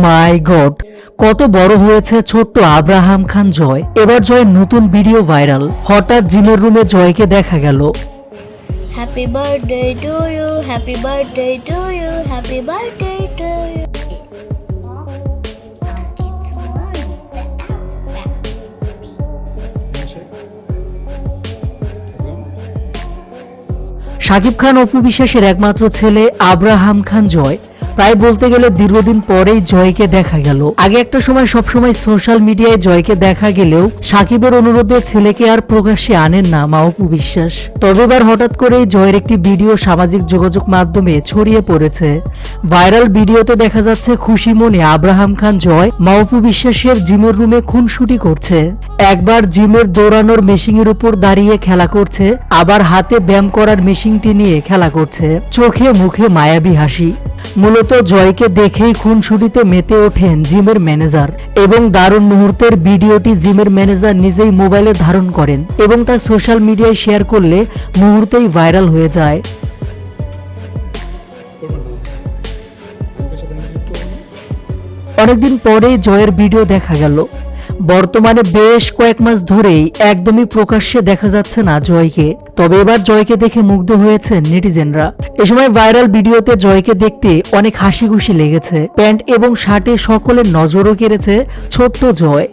মাই god, কত বড় হয়েছে ছোট্ট আব্রাহাম খান জয়। এবার জয়ের নতুন ভিডিও ভাইরাল। হঠাৎ জিমের রুমে জয়কে দেখা গেল। Happy birthday to you, happy birthday to you, happy birthday to you. Shakib Khan Apu বিশ্বাসের একমাত্র ছেলে আব্রাহাম খান জয় প্রায় বলতে গেলে দীর্ঘদিন পরেই জয়কে দেখা গেল। আগে একটা সময় সবসময় সোশ্যাল মিডিয়ায় জয়কে দেখা গেলেও শাকিবের অনুরোধে ছেলেকে আর প্রকাশ্যে আনেন না মা অপু বিশ্বাস। তবে এবার হঠাৎ করেই জয়ের একটি ভিডিও সামাজিক যোগাযোগ মাধ্যমে ছড়িয়ে পড়েছে। ভাইরাল ভিডিওতে দেখা যাচ্ছে খুশি মনে আব্রাহাম খান জয় মা অপু বিশ্বাসের জিমের রুমে খুনসুটি করছে। একবার জিমের দৌড়ানোর মেশিনের উপর দাঁড়িয়ে খেলা করছে, আবার হাতে ব্যায়াম করার মেশিনটি নিয়ে খেলা করছে। চোখে মুখে মায়াবী হাসি। মূলত জয়কে দেখেই খুনসুটিতে মেতে ওঠেন জিমের ম্যানেজার এবং দারুণ মুহূর্তের ভিডিওটি জিমের ম্যানেজার নিজেই মোবাইলে ধারণ করেন এবং তা সোশ্যাল মিডিয়ায় শেয়ার করলে মুহূর্তেই ভাইরাল হয়ে যায়। অনেকদিন পরে জয়ের ভিডিও দেখা গেল। বর্তমানে বেশ কয়েক মাস ধরেই একদমই প্রকাশ্যে দেখা যাচ্ছে না জয়কে। তবে এবার জয়কে দেখে মুগ্ধ হয়েছেন নেটিজেনরা। এ সময় ভাইরাল ভিডিওতে জয়কে দেখতে অনেক হাসি খুশি লেগেছে। প্যান্ট এবং শার্টে সকলের নজরও কেড়েছে ছোট্ট জয়।